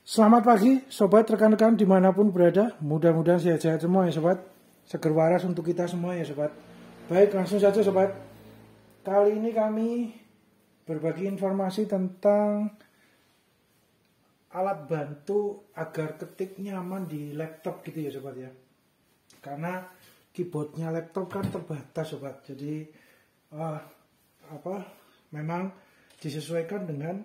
Selamat pagi sobat rekan-rekan dimanapun berada. Mudah-mudahan sehat-sehat semua ya sobat. Seger waras untuk kita semua ya sobat. Baik, langsung saja sobat. Kali ini kami berbagi informasi tentang alat bantu agar ketik nyaman di laptop gitu ya sobat ya. Karena keyboardnya laptop kan terbatas sobat. Jadi memang disesuaikan dengan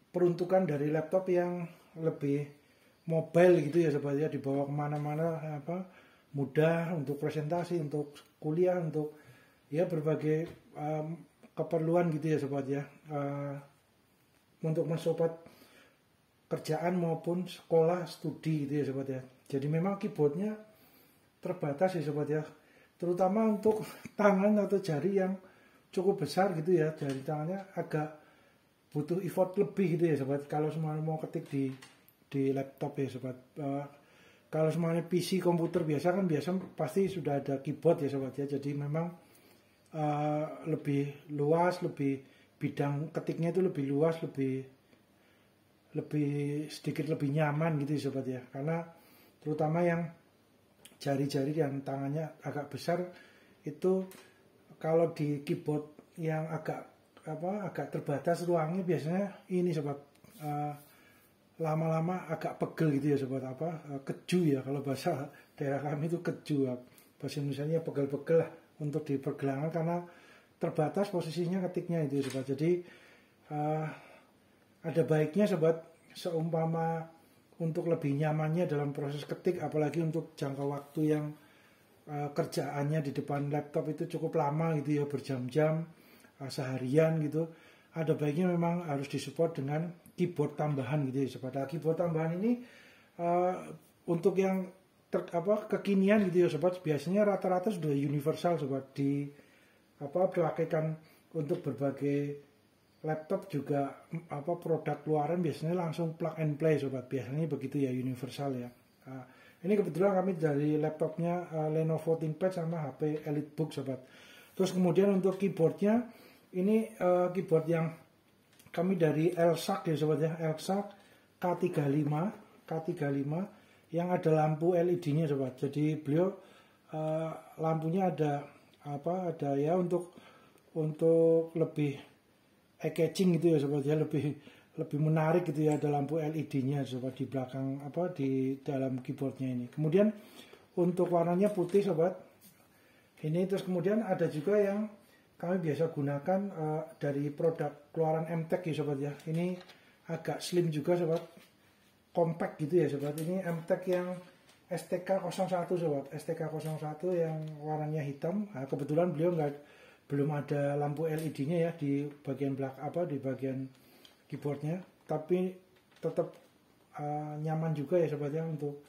peruntukan dari laptop yang lebih mobile gitu ya sobat ya, dibawa kemana-mana mudah untuk presentasi, untuk kuliah, untuk ya berbagai keperluan gitu ya sobat ya, untuk mensupport kerjaan maupun sekolah studi gitu ya sobat ya. Jadi memang keyboardnya terbatas ya sobat ya, terutama untuk tangan atau jari yang cukup besar gitu ya, jari tangannya agak butuh effort lebih gitu ya sobat kalau semuanya mau ketik di laptop ya sobat. Kalau semuanya PC komputer biasa kan pasti sudah ada keyboard ya sobat ya. Jadi memang lebih luas, lebih bidang ketiknya itu lebih luas, lebih sedikit lebih nyaman gitu ya sobat ya. Karena terutama yang jari-jari yang tangannya agak besar itu, kalau di keyboard yang agak terbatas ruangnya biasanya ini sobat, lama-lama agak pegel gitu ya sobat, keju ya kalau bahasa daerah kami itu keju ya. Bahasa Indonesianya pegel-pegel lah untuk di pergelangan karena terbatas posisinya ketiknya itu ya sobat. Jadi ada baiknya sobat, seumpama untuk lebih nyamannya dalam proses ketik, apalagi untuk jangka waktu yang kerjaannya di depan laptop itu cukup lama gitu ya, berjam-jam, seharian gitu, ada baiknya memang harus disupport dengan keyboard tambahan gitu ya sobat. Keyboard tambahan ini untuk yang kekinian gitu ya sobat, biasanya rata-rata sudah universal sobat, dipakai untuk berbagai laptop juga, produk luaran biasanya langsung plug and play sobat, biasanya begitu ya, universal ya. Ini kebetulan kami dari laptopnya Lenovo ThinkPad sama HP EliteBook sobat. Terus kemudian untuk keyboardnya ini keyboard yang kami dari Elsac ya sobat ya, Elsac K35 yang ada lampu LED-nya sobat. Jadi beliau lampunya ada ya untuk lebih eye-catching gitu ya sobat ya, lebih menarik gitu ya, ada lampu LED-nya sobat di belakang di dalam keyboardnya ini. Kemudian untuk warnanya putih sobat ini. Terus kemudian ada juga yang kami biasa gunakan dari produk keluaran MTech ya sobat ya. Ini agak slim juga sobat, compact gitu ya sobat. Ini MTech yang STK01 sobat, STK01 yang warnanya hitam. Kebetulan beliau belum ada lampu LED-nya ya di bagian di bagian keyboardnya, tapi tetap nyaman juga ya sobat ya untuk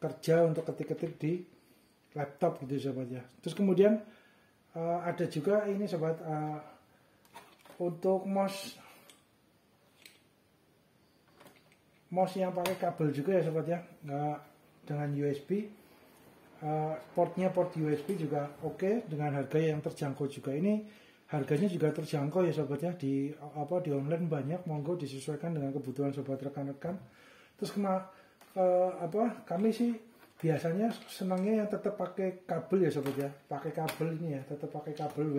kerja, untuk ketik-ketik di laptop gitu sobat ya. Terus kemudian ada juga ini sobat, untuk mouse yang pakai kabel juga ya sobat ya, dengan USB, portnya port USB juga oke, dengan harga yang terjangkau juga. Ini harganya juga terjangkau ya sobat ya, di online banyak, monggo disesuaikan dengan kebutuhan sobat rekan-rekan. Terus kami sih biasanya senangnya yang tetap pakai kabel ya sobat ya, pakai kabel ini ya, tetap pakai kabel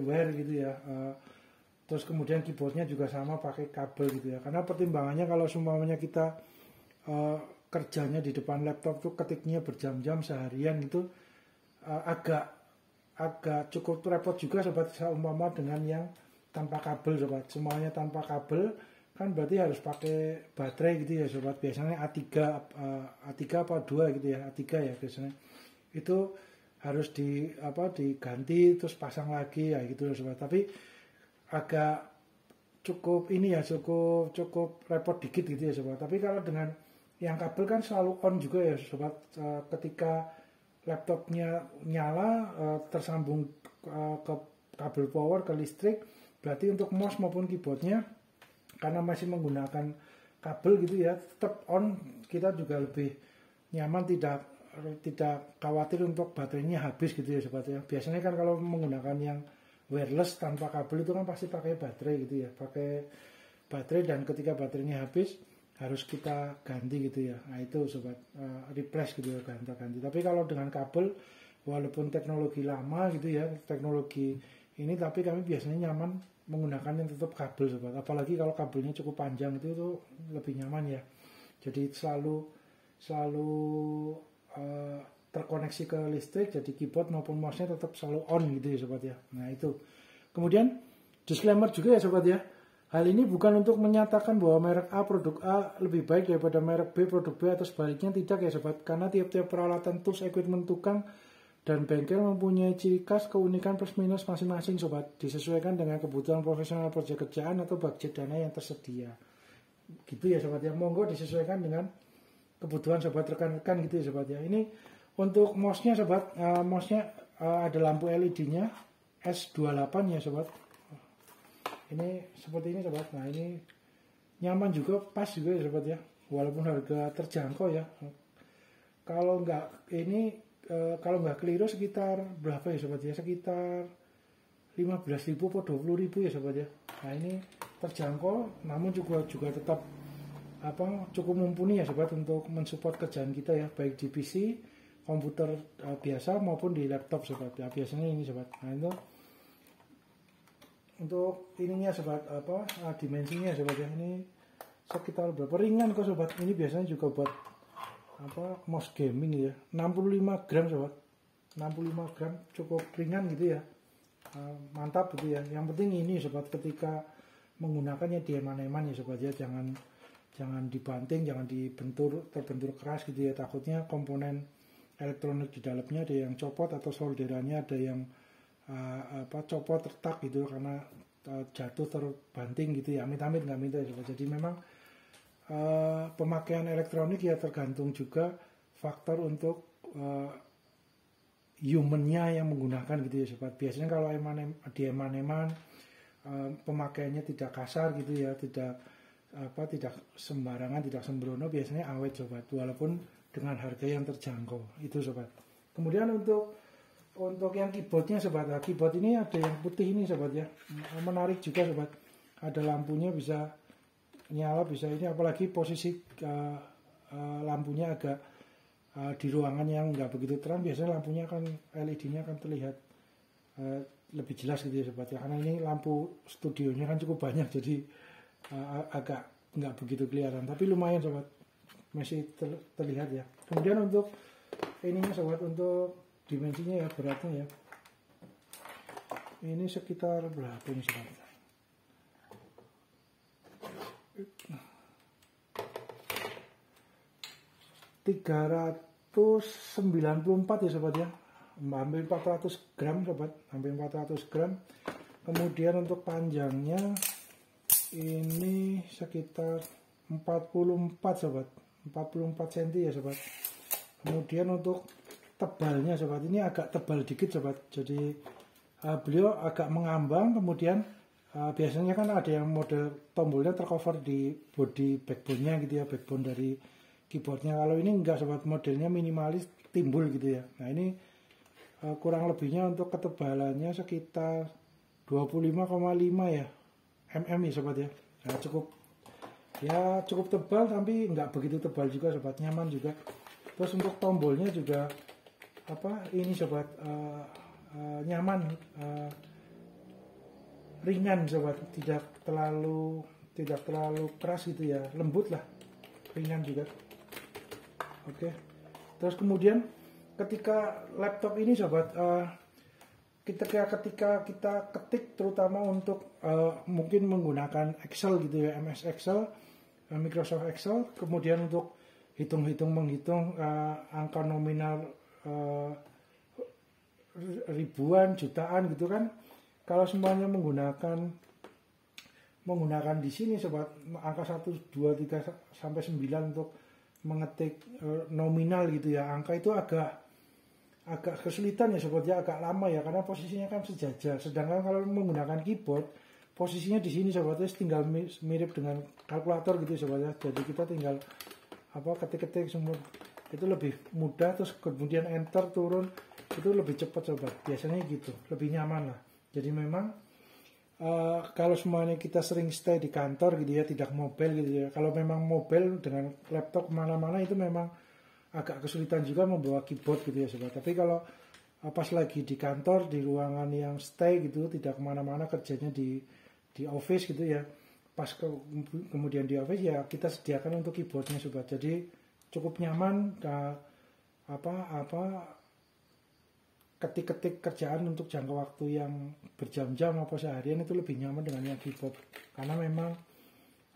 wire gitu ya. Terus kemudian keyboardnya juga sama pakai kabel gitu ya, karena pertimbangannya kalau semuanya kita kerjanya di depan laptop tuh ketiknya berjam-jam seharian gitu, agak cukup repot juga sobat, seumpama dengan yang tanpa kabel sobat. Semuanya tanpa kabel kan berarti harus pakai baterai gitu ya sobat, biasanya A3 apa 2 gitu ya, A3 ya biasanya, itu harus diganti terus pasang lagi ya gitu sobat. Tapi agak cukup ini ya, cukup repot dikit gitu ya sobat. Tapi kalau dengan yang kabel kan selalu on juga ya sobat, ketika laptopnya nyala, tersambung ke kabel power, ke listrik, berarti untuk mouse maupun keyboardnya karena masih menggunakan kabel gitu ya, tetap on. Kita juga lebih nyaman, tidak khawatir untuk baterainya habis gitu ya sobat ya. Biasanya kan kalau menggunakan yang wireless tanpa kabel itu kan pasti pakai baterai gitu ya, pakai baterai, dan ketika baterainya habis harus kita ganti gitu ya. Nah itu sobat, replace gitu ya, ganti. Tapi kalau dengan kabel, walaupun teknologi lama gitu ya, teknologi ini, tapi kami biasanya nyaman menggunakan yang tetap kabel sobat. Apalagi kalau kabelnya cukup panjang itu lebih nyaman ya. Jadi selalu terkoneksi ke listrik, jadi keyboard maupun mouse-nya tetap selalu on gitu ya sobat ya. Nah itu. Kemudian disclaimer juga ya sobat ya. Hal ini bukan untuk menyatakan bahwa merek A, produk A lebih baik daripada merek B, produk B, atau sebaliknya, tidak ya sobat. Karena tiap-tiap peralatan, tools, equipment, tukang, dan bengkel mempunyai ciri khas, keunikan plus minus masing-masing sobat. Disesuaikan dengan kebutuhan profesional proyek kerjaan atau budget dana yang tersedia. Gitu ya sobat ya. Monggo disesuaikan dengan kebutuhan sobat, rekan-rekan gitu ya sobat ya. Ini untuk mouse-nya sobat, mouse-nya ada lampu LED-nya S28 ya sobat. Ini seperti ini sobat. Nah ini nyaman juga, pas juga ya sobat ya, walaupun harga terjangkau ya. Kalau nggak keliru sekitar berapa ya sobat ya, sekitar 15.000 atau 20.000 ya sobat ya. Nah ini terjangkau, namun juga tetap cukup mumpuni ya sobat untuk mensupport kerjaan kita ya, baik di PC, komputer biasa maupun di laptop sobat ya. Biasanya ini sobat. Nah itu untuk ininya sobat, dimensinya sobat ya, ini sekitar berapa, ringan kok sobat. Ini biasanya juga buat mouse gaming ya, 65 gram sobat, 65 gram cukup ringan gitu ya, mantap gitu ya. Yang penting ini sobat, ketika menggunakannya dieman-eman ya sobat ya, jangan dibanting, jangan terbentur keras gitu ya, takutnya komponen elektronik di dalamnya ada yang copot, atau solderannya ada yang copot, retak gitu karena jatuh terbanting gitu ya. Amit-amit nggak minta ya sobat. Jadi memang pemakaian elektronik ya tergantung juga faktor untuk humannya yang menggunakan gitu ya sobat. Biasanya kalau eman-eman pemakaiannya tidak kasar gitu ya, tidak sembarangan, tidak sembrono, biasanya awet sobat, walaupun dengan harga yang terjangkau itu sobat. Kemudian untuk yang keyboardnya sobat, keyboard ini ada yang putih ini sobat ya, menarik juga sobat, ada lampunya bisa nyala, bisa ini, apalagi posisi lampunya agak di ruangan yang nggak begitu terang, biasanya lampunya kan LED-nya akan terlihat lebih jelas gitu ya sobat ya, karena ini lampu studionya kan cukup banyak, jadi agak nggak begitu kelihatan, tapi lumayan sobat, masih terlihat ya. Kemudian untuk ininya sobat, untuk dimensinya ya, beratnya ya, ini sekitar berapa ini sobat, 394 ya sobat ya, hampir 400 gram sobat, hampir 400 gram. Kemudian untuk panjangnya ini sekitar 44 sobat, 44 cm ya sobat. Kemudian untuk tebalnya sobat, ini agak tebal dikit sobat, jadi beliau agak mengambang. Kemudian biasanya kan ada yang model tombolnya tercover di body backbone-nya gitu ya, backbone dari keyboardnya. Kalau ini enggak sobat, modelnya minimalis, timbul gitu ya. Nah ini kurang lebihnya untuk ketebalannya sekitar 25,5 ya mm ya sobat ya. Nah, cukup tebal, tapi enggak begitu tebal juga sobat, nyaman juga. Terus untuk tombolnya juga ini sobat, nyaman, ringan sobat, tidak terlalu keras gitu ya, lembut lah, ringan juga. Oke. Terus kemudian ketika laptop ini sobat, ketika kita ketik, terutama untuk mungkin menggunakan Excel gitu ya, MS Excel, Microsoft Excel, kemudian untuk menghitung angka nominal ribuan, jutaan gitu kan, kalau semuanya menggunakan di sini sobat, angka 1, 2, 3 sampai 9 untuk mengetik nominal gitu ya, angka itu agak kesulitan ya sobat ya, agak lama ya, karena posisinya kan sejajar. Sedangkan kalau menggunakan keyboard, posisinya di sini sobat ya, tinggal mirip dengan kalkulator gitu sobat ya. Jadi kita tinggal ketik-ketik semua itu lebih mudah, terus kemudian enter turun itu lebih cepat sobat, biasanya gitu, lebih nyaman lah. Jadi memang kalau semuanya kita sering stay di kantor gitu ya, tidak mobile gitu ya. Kalau memang mobile dengan laptop kemana-mana itu memang agak kesulitan juga membawa keyboard gitu ya sobat. Tapi kalau pas lagi di kantor, di ruangan yang stay gitu, tidak kemana-mana, kerjanya di office gitu ya, pas kemudian di office ya kita sediakan untuk keyboardnya sobat. Jadi cukup nyaman, ketik-ketik kerjaan untuk jangka waktu yang berjam-jam apa seharian itu lebih nyaman dengan yang keyboard, karena memang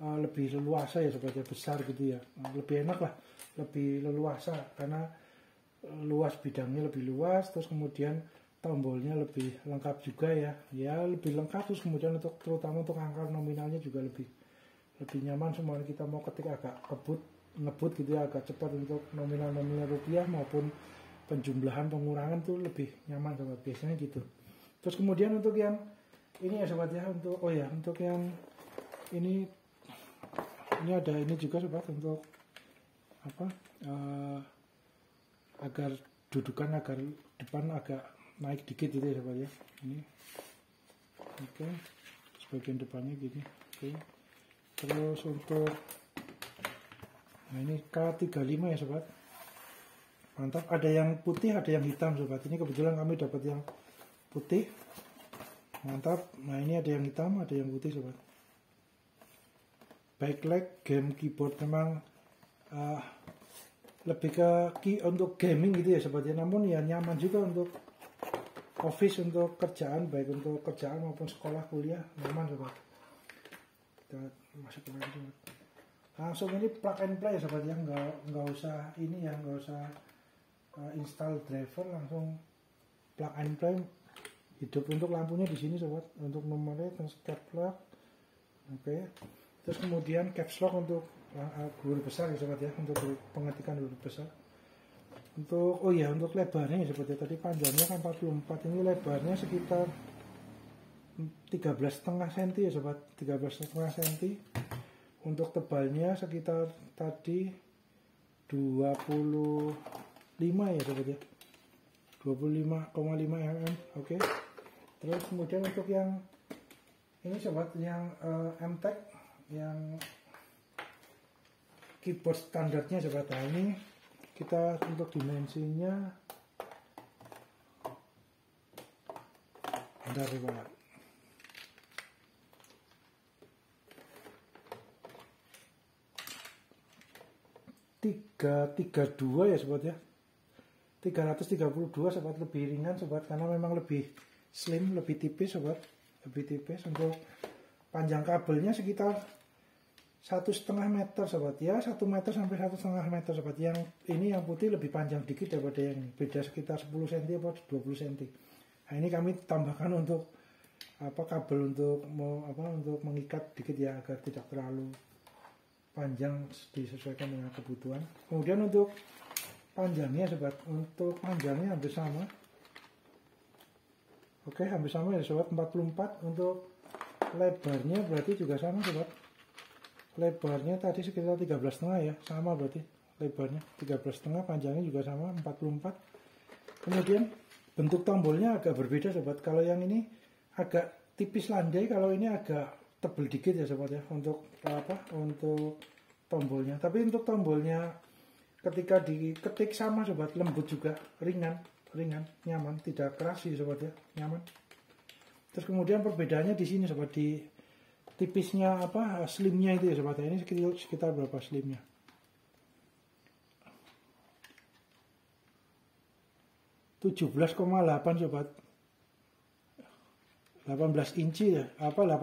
lebih leluasa ya sobat ya, besar gitu ya, lebih enak lah, lebih leluasa karena luas, bidangnya lebih luas, terus kemudian tombolnya lebih lengkap juga ya lebih lengkap, terus kemudian untuk terutama untuk angka nominalnya juga lebih nyaman. Semuanya kita mau ketik agak ngebut gitu ya, agak cepat untuk nominal rupiah maupun penjumlahan pengurangan tuh lebih nyaman sobat, biasanya gitu. Terus kemudian untuk yang ini ya sobat ya, untuk yang ini ada ini juga sobat, untuk agar dudukan agar depan agak naik dikit gitu ya sobat ya. Ini oke, sebagian depannya gini. Oke. Terus untuk ini K35 ya sobat, mantap. Ada yang putih, ada yang hitam sobat. Ini kebetulan kami dapat yang putih, mantap. Nah ini ada yang hitam, ada yang putih sobat. Backlight game keyboard memang lebih ke untuk gaming gitu ya sobat ya, namun ya nyaman juga untuk office, untuk kerjaan, baik untuk kerjaan maupun sekolah kuliah, nyaman sobat. Kita masuk ke lagi sobat. Langsung ini plug and play ya sobat ya, nggak usah ini ya, nggak usah install driver, langsung plug and play. Hidup. Untuk lampunya di sini sobat, untuk nomornya step plug. Oke. Terus kemudian caps lock untuk huruf besar ya sobat ya, untuk pengetikan huruf besar. Untuk untuk lebarnya ya sobat ya, tadi panjangnya kan 44, ini lebarnya sekitar 13,5 cm ya sobat, 13,5 cm. Untuk tebalnya sekitar tadi 25 ya sobat ya, 25,5 mm. Oke. Terus kemudian untuk yang ini sobat, yang MTEK, yang keyboard standarnya sobat. Nah ini kita untuk dimensinya bentar sobat, tiga dua ya sobat ya, 332 sobat, lebih ringan sobat karena memang lebih slim, lebih tipis sobat, lebih tipis. Untuk panjang kabelnya sekitar 1,5 meter sobat ya, 1 meter sampai 1,5 meter sobat. Yang ini yang putih lebih panjang dikit daripada yang ini, beda sekitar 10 cm atau 20 cm. Nah ini kami tambahkan untuk kabel untuk untuk mengikat dikit ya, agar tidak terlalu panjang, disesuaikan dengan kebutuhan. Kemudian untuk panjangnya sobat, untuk panjangnya hampir sama. Oke, hampir sama ya sobat, 44. Untuk lebarnya berarti juga sama sobat. Lebarnya tadi sekitar 13,5 ya, sama berarti lebarnya 13,5, panjangnya juga sama 44. Kemudian bentuk tombolnya agak berbeda sobat. Kalau yang ini agak tipis landai, kalau ini agak tebel dikit ya sobat ya, untuk untuk tombolnya. Tapi untuk tombolnya ketika diketik sama sobat, lembut juga, ringan, nyaman, tidak keras sih sobat ya, nyaman. Terus kemudian perbedaannya di sini sobat, di tipisnya slimnya itu ya sobat. Ini sekitar berapa slimnya? 17,8 sobat. 18 inci ya, 18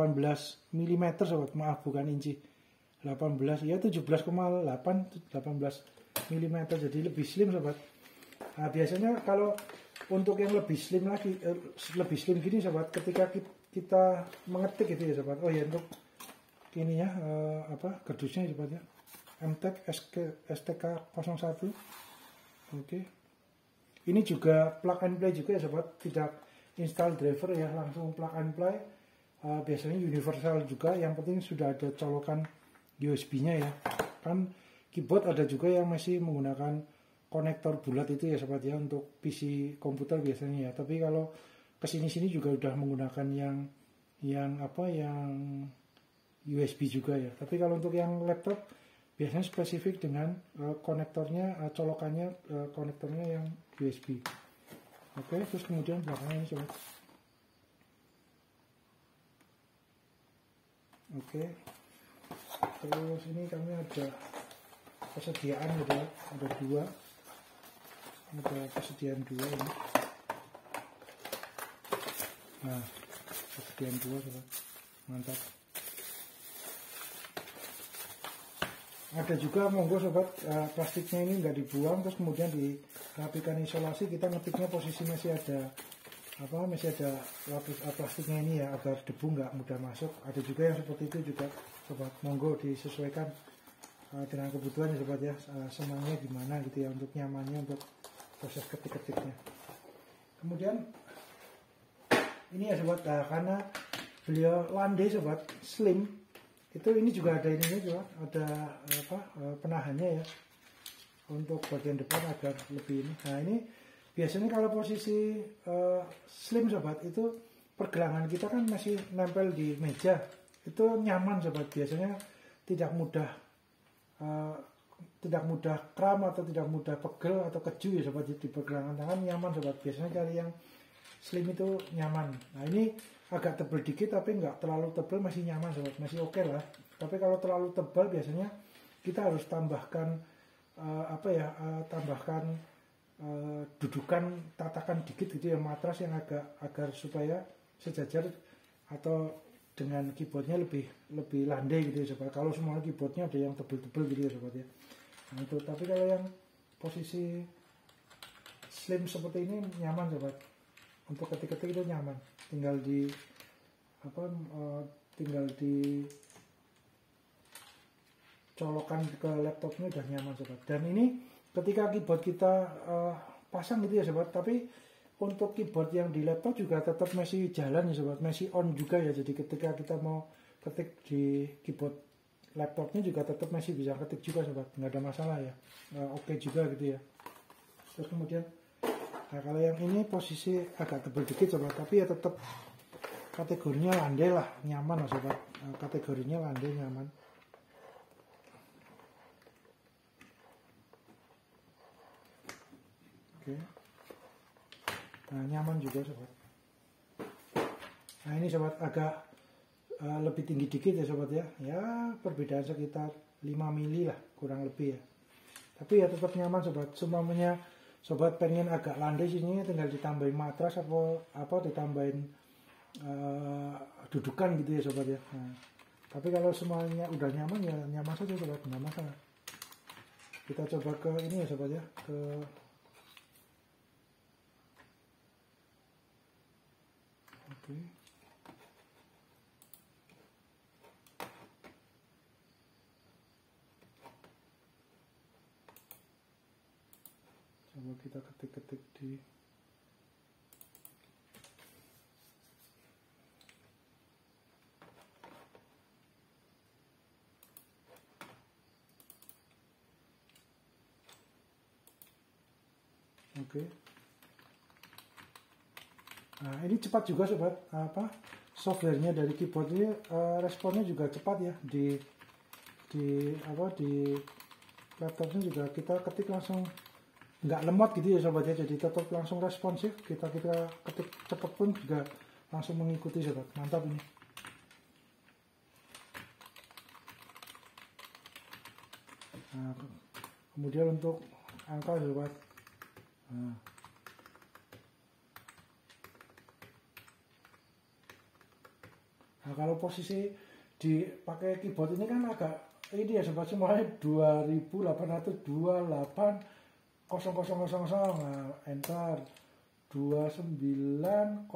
mm sobat, maaf bukan inci. 18 ya, 17,8, 18 mm, jadi lebih slim sobat. Nah biasanya kalau untuk yang lebih slim lagi, lebih slim gini sobat, ketika kita mengetik gitu ya sobat. Untuk ini ya, kardusnya sobat ya, MTEK STK01. Oke. Ini juga plug and play juga ya sobat, tidak install driver ya, langsung plug and play. Biasanya universal juga, yang penting sudah ada colokan USB-nya ya. Kan keyboard ada juga yang masih menggunakan konektor bulat itu ya sobat ya, untuk PC komputer biasanya ya. Tapi kalau kesini-sini juga udah menggunakan yang USB juga ya. Tapi kalau untuk yang laptop biasanya spesifik dengan konektornya, colokannya konektornya yang USB. Oke, terus kemudian belakangnya ini coba. Oke, terus ini kami ada persediaan gitu ya, ada dua, ada persediaan dua ini. Nah, persediaan dua coba, mantap. Ada juga monggo sobat, plastiknya ini nggak dibuang, terus kemudian dirapikan isolasi. Kita ngetiknya posisi masih ada lapis plastiknya ini ya, agar debu nggak mudah masuk. Ada juga yang seperti itu juga sobat, monggo disesuaikan dengan kebutuhan ya sobat ya, senangnya gimana gitu ya, untuk nyamannya untuk proses ketik-ketiknya. Kemudian ini ya sobat, karena beliau landai sobat, slim, itu ini juga ada ininya juga, ada penahannya ya untuk bagian depan agar lebih ini. Nah ini biasanya kalau posisi slim sobat, itu pergelangan kita kan masih nempel di meja, itu nyaman sobat, biasanya tidak mudah kram atau tidak mudah pegel atau keju ya sobat, di pergelangan tangan nyaman sobat, biasanya kali yang slim itu nyaman. Nah ini agak tebal dikit tapi nggak terlalu tebal, masih nyaman sobat, masih oke lah. Tapi kalau terlalu tebal biasanya kita harus tambahkan dudukan, tatakan dikit gitu ya, matras yang agar supaya sejajar atau dengan keyboardnya lebih landai gitu ya sobat. Kalau semua keyboardnya ada yang tebel-tebel gitu ya sobat ya. Nah itu, tapi kalau yang posisi slim seperti ini nyaman sobat, untuk ketik-ketik itu nyaman, tinggal di colokan ke laptopnya udah nyaman sobat. Dan ini ketika keyboard kita pasang gitu ya sobat, tapi untuk keyboard yang di laptop juga tetap masih jalan ya sobat, masih on juga ya. Jadi ketika kita mau ketik di keyboard laptopnya juga tetap masih bisa ketik juga sobat, nggak ada masalah ya, oke juga gitu ya. Terus kemudian nah kalau yang ini posisi agak tebal dikit sobat, tapi ya tetap kategorinya landai lah, nyaman lah sobat, kategorinya landai nyaman. Oke. Nah nyaman juga sobat. Nah ini sobat agak lebih tinggi dikit ya sobat ya, perbedaan sekitar 5 mili lah kurang lebih ya, tapi ya tetap nyaman sobat. Semuanya sobat pengen agak landai sini, tinggal ditambahin matras apa ditambahin dudukan gitu ya sobat ya. Nah, tapi kalau semuanya udah nyaman ya nyaman saja sobat, nggak masalah. Kita coba ke ini ya sobat ya, ke oke. Coba kita ketik-ketik di oke. Nah ini cepat juga sobat, softwarenya dari keyboard ini responnya juga cepat ya, di laptopnya juga kita ketik langsung nggak lemot gitu ya sobat ya, jadi tetap langsung responsif. Kita ketik cepat pun juga langsung mengikuti sobat, mantap ini. Nah, kemudian untuk angka sobat, nah kalau posisi dipakai keyboard ini kan agak ini ya sobat, semuanya 2828 0000, nah enter 29000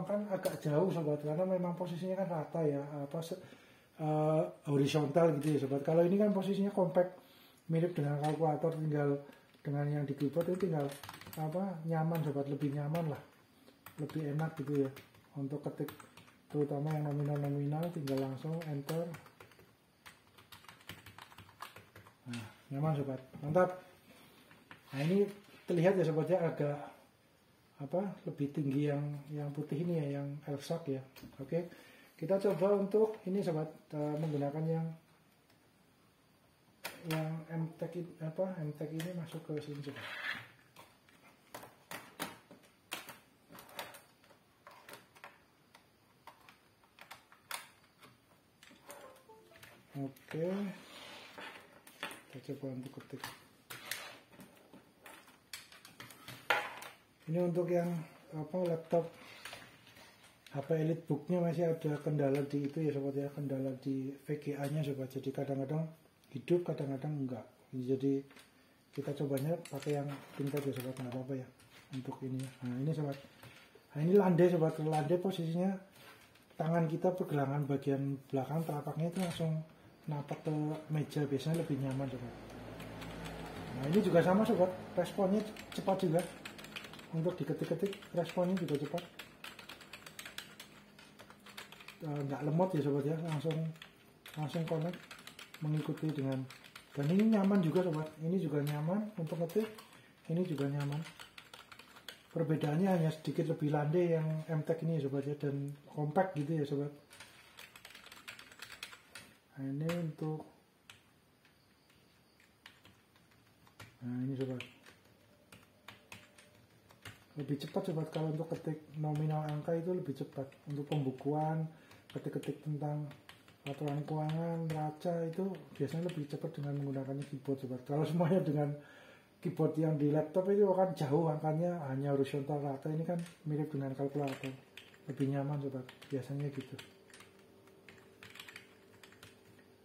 kan agak jauh sobat, karena memang posisinya kan rata ya, horizontal gitu ya sobat. Kalau ini kan posisinya compact, mirip dengan kalkulator, tinggal dengan yang di keyboard itu tinggal nyaman sobat, lebih nyaman lah, lebih enak gitu ya untuk ketik, terutama yang nominal tinggal langsung enter. Nah nyaman sobat, mantap. Nah ini terlihat ya sobat ya, agak lebih tinggi yang putih ini ya, yang L-Shock ya. Oke, kita coba untuk ini sobat, menggunakan yang MTEK ini masuk ke sini coba. Oke, kita coba untuk ketik. Ini untuk yang laptop HP EliteBook-nya masih ada kendala di itu ya sobat ya, kendala di VGA-nya sobat. Jadi kadang-kadang hidup, kadang-kadang enggak. Jadi kita cobanya pakai yang ThinkPad ya sobat, nggak apa-apa ya untuk ini. Nah ini sobat. Nah ini landai sobat. Landai posisinya tangan kita pergelangan bagian belakang telapaknya itu langsung napak ke meja, biasanya lebih nyaman sobat. Nah ini juga sama sobat, responnya cepat juga. Untuk diketik-ketik responnya juga cepat, nggak lemot ya sobat ya, langsung connect, mengikuti dengan, dan ini nyaman juga sobat, ini juga nyaman untuk ngetik, ini juga nyaman. Perbedaannya hanya sedikit lebih landai yang MTEK ini ya sobat ya, dan compact gitu ya sobat. Nah ini untuk, nah ini sobat, lebih cepat sobat kalau untuk ketik nominal angka itu lebih cepat. Untuk pembukuan, ketik-ketik tentang aturan keuangan, neraca itu biasanya lebih cepat dengan menggunakan keyboard sobat. Kalau semuanya dengan keyboard yang di laptop itu akan jauh angkanya, hanya horizontal rata, ini kan mirip dengan kalkulator, lebih nyaman sobat, biasanya gitu.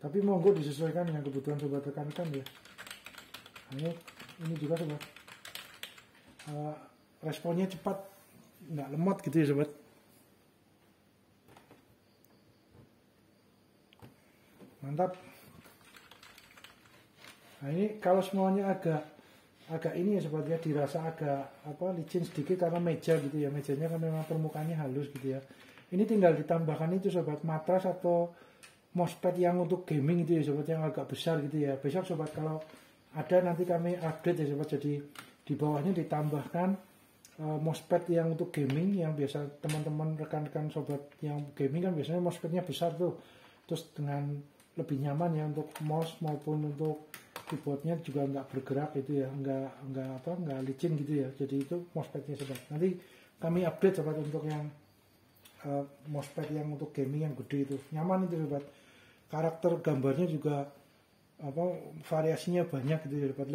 Tapi monggo disesuaikan dengan kebutuhan sobat rekan-rekan ya. Nah, ini juga sobat, responnya cepat, nggak lemot gitu ya sobat. Mantap. Nah ini kalau semuanya agak ini ya sobat ya, dirasa agak licin sedikit karena meja gitu ya, mejanya kan memang permukaannya halus gitu ya. Ini tinggal ditambahkan itu sobat, matras atau mousepad yang untuk gaming itu ya sobat, yang agak besar gitu ya. Besok sobat kalau ada nanti kami update ya sobat, jadi di bawahnya ditambahkan mousepad yang untuk gaming, yang biasa teman-teman rekan-rekan sobat yang gaming kan biasanya mousepadnya besar tuh, terus dengan lebih nyaman ya untuk mouse maupun untuk keyboardnya juga nggak bergerak gitu ya, nggak licin gitu ya. Jadi itu mousepadnya sobat, nanti kami update sobat untuk yang mousepad yang untuk gaming yang gede itu, nyaman itu sobat. Karakter gambarnya juga variasinya banyak gitu ya sobat,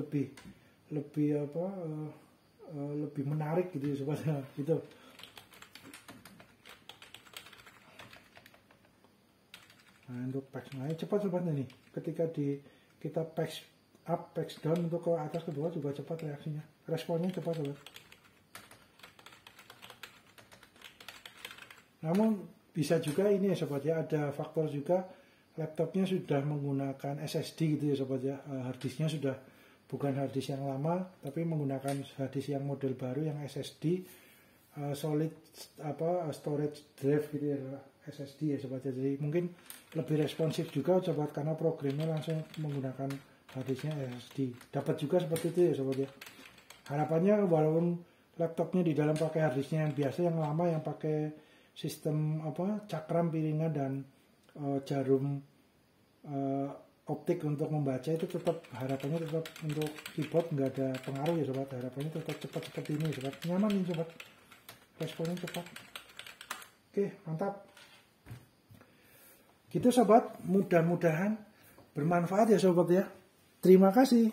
lebih menarik gitu ya sobat gitu. Nah untuk patch, nah cepat sobat ini, ketika kita patch up, patch down untuk ke atas ke bawah juga cepat reaksinya, responnya cepat sobat. Namun bisa juga ini ya sobat ya, ada faktor juga laptopnya sudah menggunakan SSD gitu ya sobat ya, harddisknya sudah bukan harddisk yang lama, tapi menggunakan harddisk yang model baru yang SSD, solid storage drive gitu ya, SSD ya sobat. Jadi mungkin lebih responsif juga sobat, karena programnya langsung menggunakan harddisknya SSD. Dapat juga seperti itu ya sobat ya. Harapannya walaupun laptopnya di dalam pakai harddisknya yang biasa, yang lama, yang pakai sistem cakram piringan dan jarum optik untuk membaca, itu tetap harapannya tetap untuk keyboard nggak ada pengaruh ya sobat. Harapannya tetap cepat seperti ini sobat, nyaman nih sobat, responnya cepat. Oke mantap gitu sobat, mudah-mudahan bermanfaat ya sobat ya. Terima kasih.